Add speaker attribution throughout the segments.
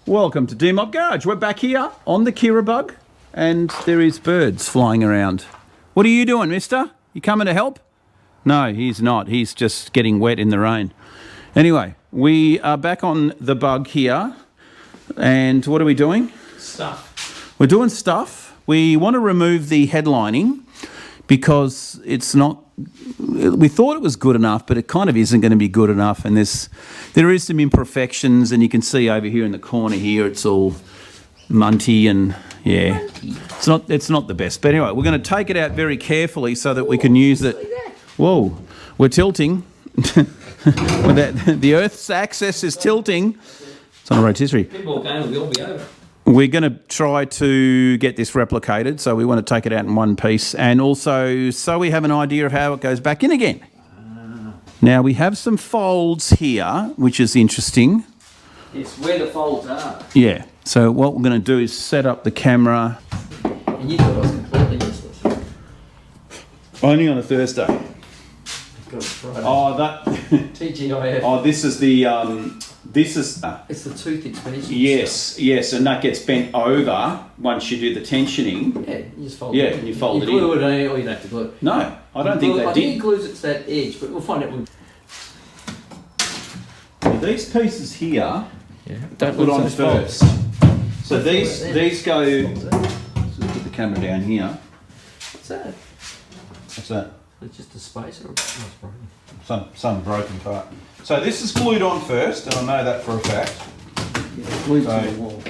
Speaker 1: Welcome to D-Mob Garage. We're back here on the Kira bug, and there is birds flying around. What are you doing, mister? You coming to help? No, he's not. He's just getting wet in the rain. Anyway, we are back on the bug here, and what are we doing?
Speaker 2: Stuff.
Speaker 1: We're doing stuff. We want to remove the headlining because it's not... We thought it was good enough, but it kind of isn't going to be good enough, and there is some imperfections, and you can see over here in the corner here it's all munty and yeah, it's not the best. But anyway, we're going to take it out very carefully so that we can use it. Whoa, we're tilting. The Earth's axis is tilting. It's on a rotisserie.
Speaker 2: Pinball game will be over.
Speaker 1: We're going to try to get this replicated, so we want to take it out in one piece, and also so we have an idea of how it goes back in again. Now we have some folds here, which is interesting.
Speaker 2: It's where the folds are.
Speaker 1: Yeah, so what we're going to do is set up the camera.
Speaker 2: And you thought I was completely useless.
Speaker 1: Only on a Thursday.
Speaker 2: Friday.
Speaker 1: Oh, that...
Speaker 2: TGIF.
Speaker 1: Oh, this is the... This is...
Speaker 2: It's the tooth expansion.
Speaker 1: Yes, yes, and that gets bent over once you do the tensioning.
Speaker 2: Yeah, you just fold
Speaker 1: it.
Speaker 2: it.
Speaker 1: Yeah, you fold it in.
Speaker 2: You glue it in, or you don't have to glue it.
Speaker 1: No, I don't think they did.
Speaker 2: I think he glues it to that edge, but we'll find out when...
Speaker 1: Well, these pieces here,
Speaker 2: don't
Speaker 1: put on first. So these go... Let's put the camera down here.
Speaker 2: What's that?
Speaker 1: What's that?
Speaker 2: It's just a spacer. Oh, it's broken.
Speaker 1: Some broken part. So this is glued on first, and I know that for a fact.
Speaker 2: Yeah, glued to the wall.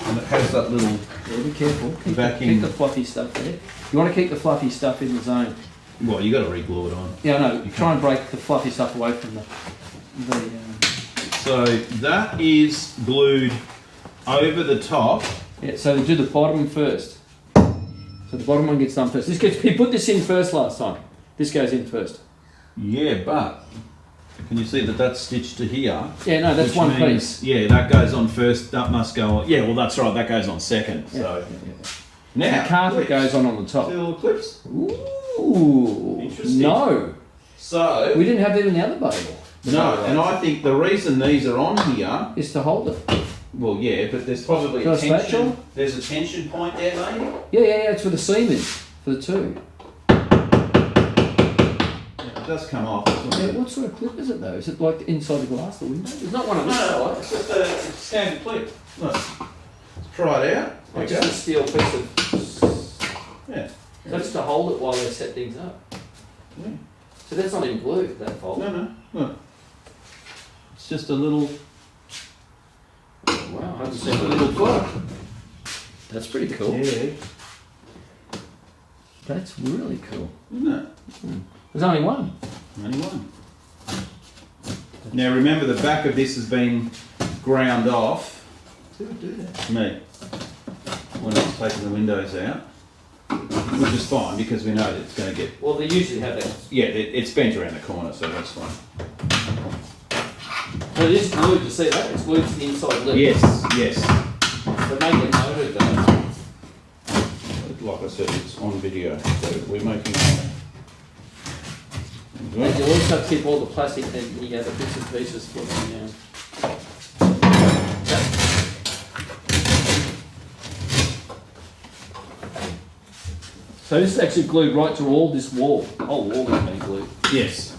Speaker 1: And it has that little...
Speaker 2: Yeah, be careful.
Speaker 1: Keep
Speaker 2: the fluffy stuff there. You want to keep the fluffy stuff in the zone.
Speaker 1: Well, you got to re-glue it on.
Speaker 2: Yeah, I know. Try and break the fluffy stuff away from the
Speaker 1: So that is glued over the top.
Speaker 2: Yeah, so do the bottom first. So the bottom one gets done first. He put this in first last time. This goes in first.
Speaker 1: Yeah, but can you see that that's stitched to here?
Speaker 2: Yeah, no, that's one piece.
Speaker 1: Yeah, that goes on first. That must go on. Yeah, well, that's right. That goes on second.
Speaker 2: Yeah,
Speaker 1: so
Speaker 2: now
Speaker 1: now
Speaker 2: the carpet goes on the top.
Speaker 1: See the little clips?
Speaker 2: Ooh,
Speaker 1: interesting.
Speaker 2: No,
Speaker 1: so
Speaker 2: we didn't have them in the other bottle.
Speaker 1: No, and I think the reason these are on here
Speaker 2: is to hold it.
Speaker 1: Well, yeah, but there's probably a tension. There's a tension point there, maybe.
Speaker 2: Yeah, it's for the seam is for the two.
Speaker 1: It does come off.
Speaker 2: Yeah, what sort of clip is it though? Is it like inside the glass, the window? There's not one on this side.
Speaker 1: No, it's just a standard clip. Look, let's try it out.
Speaker 2: Like just a steel piece of...
Speaker 1: Yeah.
Speaker 2: That's to hold it while they set things up.
Speaker 1: Yeah.
Speaker 2: So that's not in glue, that fold?
Speaker 1: No. Look. It's just a little...
Speaker 2: Wow, I haven't seen a little clip. That's pretty cool.
Speaker 1: Yeah.
Speaker 2: That's really cool.
Speaker 1: Isn't it?
Speaker 2: There's only one.
Speaker 1: Only one. Now remember, the back of this has been ground off.
Speaker 2: Who would do that?
Speaker 1: Me. When I was taking the windows out. Which is fine because we know that it's going to get...
Speaker 2: Well, they usually have that.
Speaker 1: Yeah, it's bent around the corner, so that's fine.
Speaker 2: So it is glued, you see that? It's glued to the inside lip.
Speaker 1: Yes.
Speaker 2: But make it noted though.
Speaker 1: Like I said, it's on video, so we're making...
Speaker 2: And you also keep all the plastic and you get the bits and pieces floating down. So this is actually glued right to all this wall. The whole wall is being glued.
Speaker 1: Yes.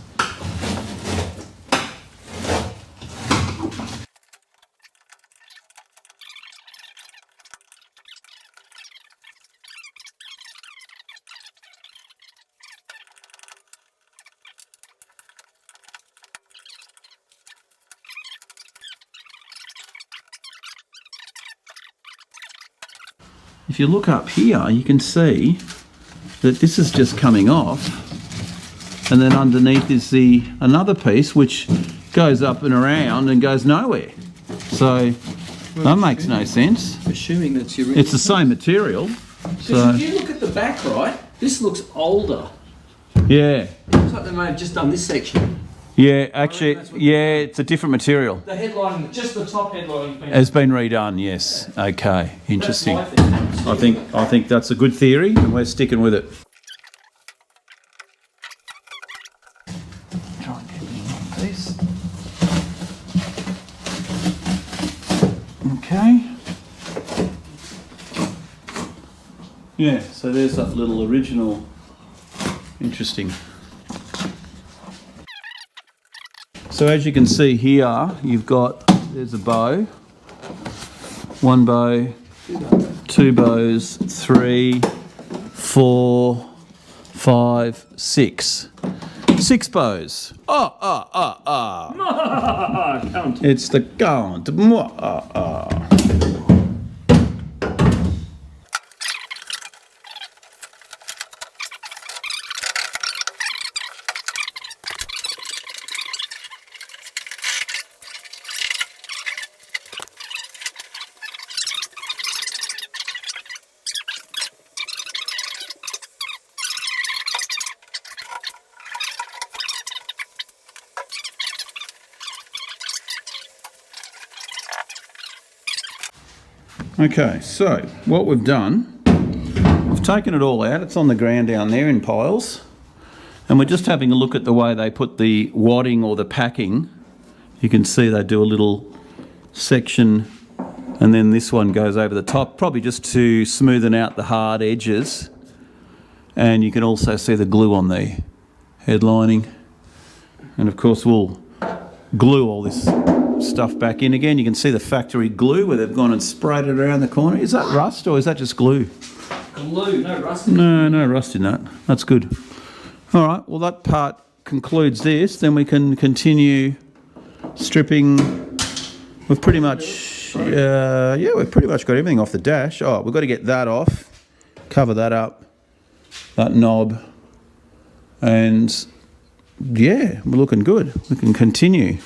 Speaker 1: If you look up here, you can see that this is just coming off, and then underneath is another piece which goes up and around and goes nowhere. So that makes no sense.
Speaker 2: Assuming that's your...
Speaker 1: It's the same material.
Speaker 2: So if you look at the back, right, this looks older.
Speaker 1: Yeah.
Speaker 2: Looks like they may have just done this section.
Speaker 1: Yeah, actually, yeah, it's a different material.
Speaker 2: The headline, just the top headline
Speaker 1: has been redone. Yes. Okay. Interesting.
Speaker 2: That's my thing.
Speaker 1: I think that's a good theory, and we're sticking with it. Try and get in one piece. Okay. Yeah, so there's that little original. Interesting. So as you can see here, you've got, there's a bow, one bow, two bows, 3, 4, 5, 6. 6 bows.
Speaker 2: Count.
Speaker 1: It's the count. Okay, so what we've done, I've taken it all out. It's on the ground down there in piles. And we're just having a look at the way they put the wadding or the packing. You can see they do a little section and then this one goes over the top, probably just to smoothen out the hard edges. And you can also see the glue on the headlining. And of course we'll glue all this stuff back in again. You can see the factory glue where they've gone and sprayed it around the corner. Is that rust or is that just glue?
Speaker 2: Glue, no rust.
Speaker 1: No rust in that. That's good. All right, well that part concludes this. Then we can continue stripping. We've pretty much, we've pretty much got everything off the dash. Oh, we've got to get that off, cover that up, that knob, and yeah, we're looking good. We can continue.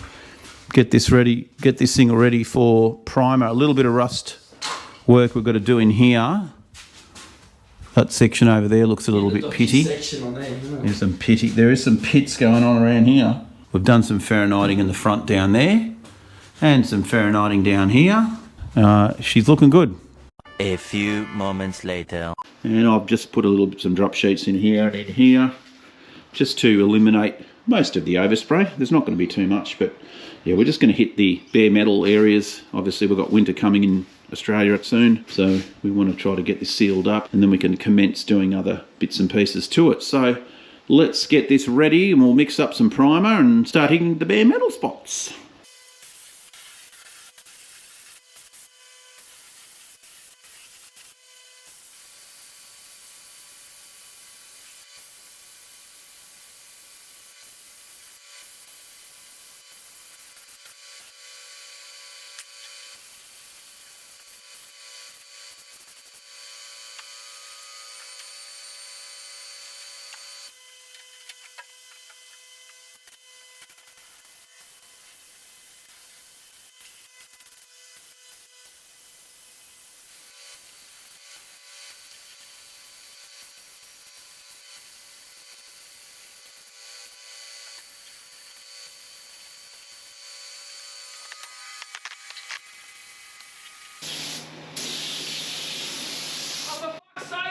Speaker 1: Get this ready, get this thing ready for primer. A little bit of rust work we've got to do in here. That section over there looks a little bit pitty.
Speaker 2: Section on there, isn't it?
Speaker 1: There's some pitty. There is some pits going on around here. We've done some Fahrenheiting in the front down there, and some Fahrenheiting down here. She's looking good.
Speaker 3: A few moments later.
Speaker 1: And I've just put some drop sheets in here and in here, just to eliminate most of the overspray. There's not going to be too much, but yeah, we're just going to hit the bare metal areas. Obviously we've got winter coming in Australia soon, so we want to try to get this sealed up and then we can commence doing other bits and pieces to it. So let's get this ready and we'll mix up some primer and start hitting the bare metal spots.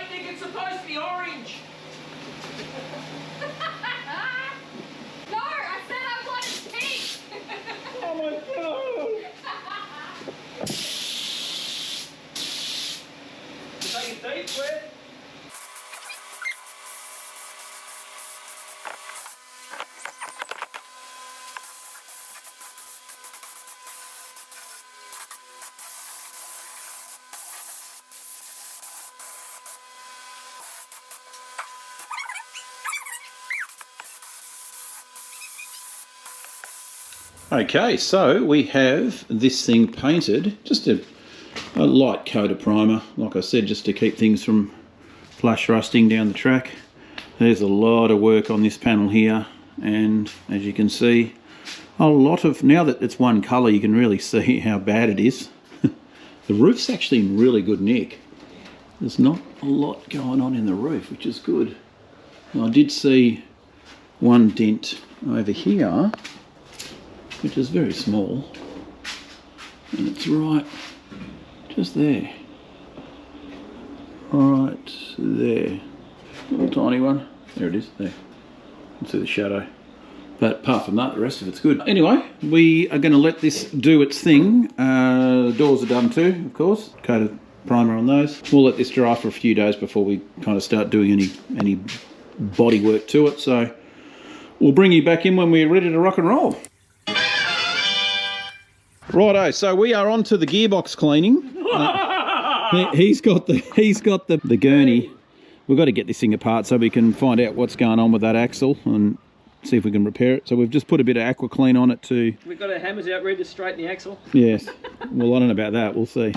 Speaker 2: It's supposed to be orange.
Speaker 4: No, I said I wanted pink.
Speaker 1: Oh my god!
Speaker 2: Take a deep breath.
Speaker 1: Okay, so we have this thing painted, just a light coat of primer, like I said, just to keep things from flash rusting down the track. There's a lot of work on this panel here, and as you can see, a lot of, now that it's one colour you can really see how bad it is. The roof's actually in really good nick. There's not a lot going on in the roof, which is good. And I did see one dent over here, which is very small, and it's right just there, right there, little tiny one, there it is, there, you can see the shadow, But apart from that, the rest of it's good. Anyway, we are going to let this do its thing. Doors are done too, of course. Coated primer on those. We'll let this dry for a few days before we kind of start doing any body work to it. So we'll bring you back in when we're ready to rock and roll. Righto, so we are on to the gearbox cleaning. He's got the gurney. We've got to get this thing apart so we can find out what's going on with that axle and see if we can repair it. So we've just put a bit of aqua clean on it too.
Speaker 2: We've got our hammers out ready to straighten the axle.
Speaker 1: Yes. Well, I don't know about that. We'll see.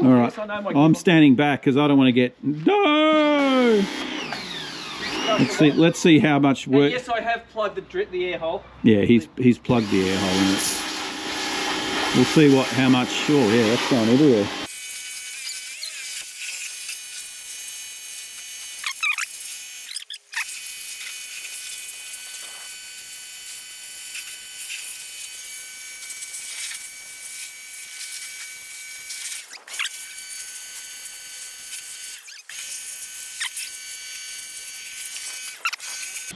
Speaker 1: All right. I'm standing back because I don't want to get... No! Let's see how much work...
Speaker 2: And yes, I have plugged the air hole.
Speaker 1: Yeah, he's plugged the air hole in it. We'll see how much... Oh, yeah, that's going everywhere.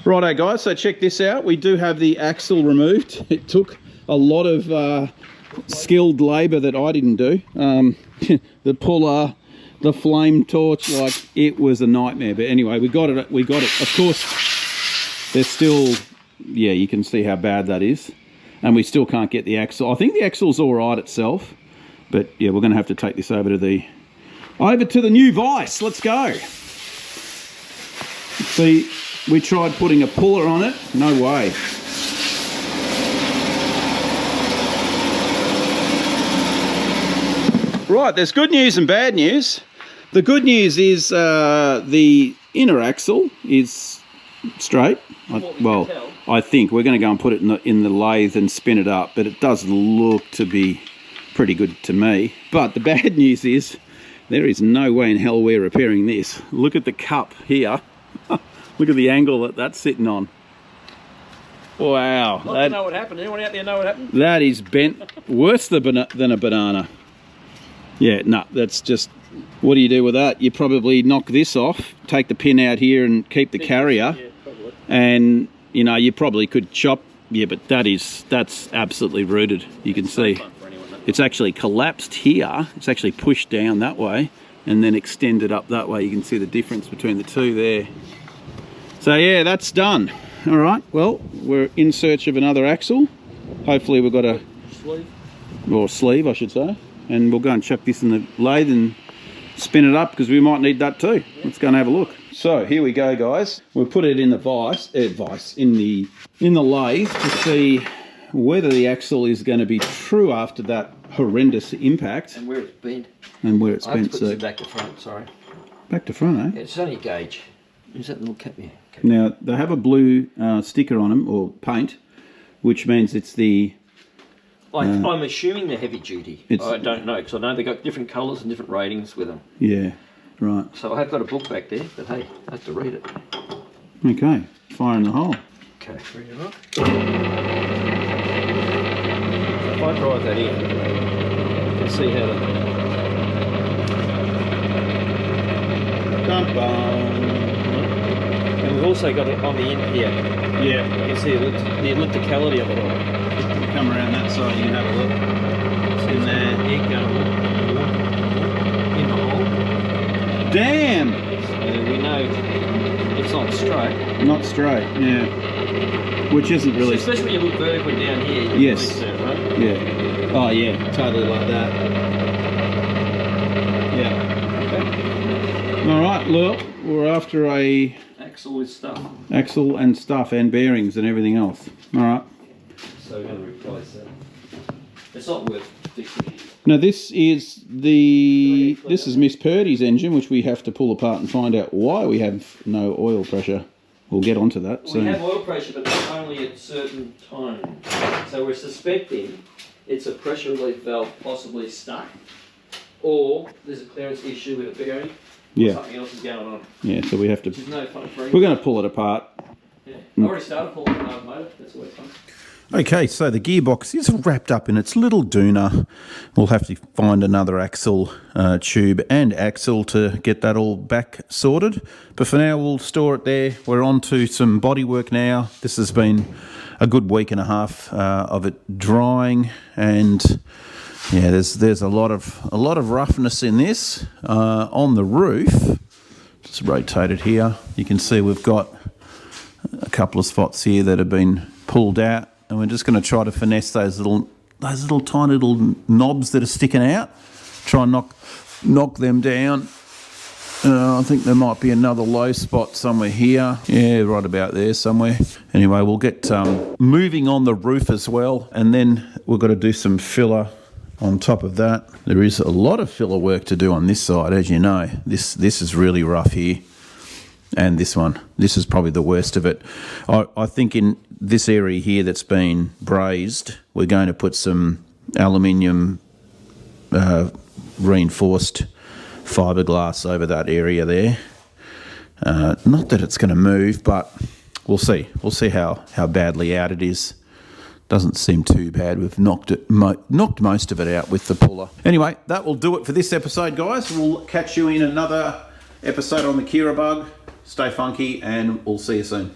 Speaker 1: Righto guys, so check this out. We do have the axle removed. It took a lot of skilled labour that I didn't do. The puller, the flame torch, like it was a nightmare. But anyway, we got it. Of course, there's still, yeah, you can see how bad that is. And we still can't get the axle. I think the axle's all right itself. But yeah, we're going to have to take this over to the new vise. Let's go. See, we tried putting a puller on it. No way. Right, there's good news and bad news. The good news is the inner axle is straight. Well, I think we're going to go and put it in the lathe and spin it up, but it does look to be pretty good to me. But the bad news is there is no way in hell we're repairing this. Look at the cup here. Look at the angle that's sitting on. Wow.
Speaker 2: I don't know what happened. Anyone out there know what happened?
Speaker 1: That is bent worse than a banana. Yeah, no, that's just... What do you do with that? You probably knock this off, take the pin out here and keep the carrier.
Speaker 2: Yeah, probably.
Speaker 1: And, you know, you probably could chop... Yeah, but that's absolutely rooted. You can see. It's actually collapsed here. It's actually pushed down that way and then extended up that way. You can see the difference between the two there. So yeah, that's done. All right, well, we're in search of another axle. Hopefully we've got a sleeve, I should say. And we'll go and chuck this in the lathe and spin it up because we might need that too. Let's go and have a look. So here we go, guys. We'll put it in the in the lathe to see whether the axle is going to be true after that horrendous impact.
Speaker 2: And where it's bent.
Speaker 1: And where it's
Speaker 2: I have
Speaker 1: bent.
Speaker 2: to put this back to front, sorry.
Speaker 1: Back to front, eh?
Speaker 2: It's only a gauge. Is that little cap here? Okay.
Speaker 1: Now, they have a blue sticker on them, or paint, which means it's the...
Speaker 2: I'm assuming they're heavy duty. I don't know, because I know they've got different colours and different ratings with them.
Speaker 1: Yeah, right.
Speaker 2: So I have got a book back there, but hey, I have to read it.
Speaker 1: Okay, fire in the hole.
Speaker 2: Okay, ready to rock. So if I drive that in, you can see how the... And we've also got it on the end here.
Speaker 1: Yeah.
Speaker 2: You can see the ellipticality of it all.
Speaker 1: Come around that side, you can have a look. It's in there.
Speaker 2: In the hole.
Speaker 1: Damn!
Speaker 2: So we know it's not straight.
Speaker 1: Not straight, yeah. Which isn't really...
Speaker 2: So especially when you look vertically down here.
Speaker 1: Yes.
Speaker 2: Really right?
Speaker 1: Yeah. Oh yeah, totally like that. Yeah.
Speaker 2: Okay.
Speaker 1: Alright, look, we're after a...
Speaker 2: Axle with stuff.
Speaker 1: Axle and stuff and bearings and everything else. Alright.
Speaker 2: So we're going to replace that. It's not worth fixing.
Speaker 1: Now this is Miss Purdy's engine, which we have to pull apart and find out why we have no oil pressure. We'll get onto that soon.
Speaker 2: We have oil pressure, but it's only at certain times. So we're suspecting it's a pressure relief valve possibly stuck, or there's a clearance issue with a bearing.
Speaker 1: Yeah.
Speaker 2: Something else is going on.
Speaker 1: Yeah, so we have to...
Speaker 2: Which is no fun for
Speaker 1: We're going to pull it apart
Speaker 2: Yeah. I already started pulling the hard motor. That's always fun.
Speaker 1: Okay, so the gearbox is wrapped up in its little doona. We'll have to find another axle tube and axle to get that all back sorted. But for now, we'll store it there. We're on to some bodywork now. This has been a good week and a half of it drying, and yeah, there's a lot of roughness in this on the roof. Just rotate it here. You can see we've got a couple of spots here that have been pulled out. And we're just going to try to finesse those little tiny little knobs that are sticking out. Try and knock them down. I think there might be another low spot somewhere here. Yeah, right about there somewhere. Anyway, we'll get moving on the roof as well. And then we've got to do some filler on top of that. There is a lot of filler work to do on this side, as you know. This is really rough here. And this one. This is probably the worst of it. I think in this area here that's been brazed, we're going to put some aluminium reinforced fiberglass over that area there. Not that it's going to move, but we'll see. We'll see how badly out it is. Doesn't seem too bad. We've knocked most of it out with the puller. Anyway, that will do it for this episode, guys. We'll catch you in another episode on the Gearbox. Stay funky, and we'll see you soon.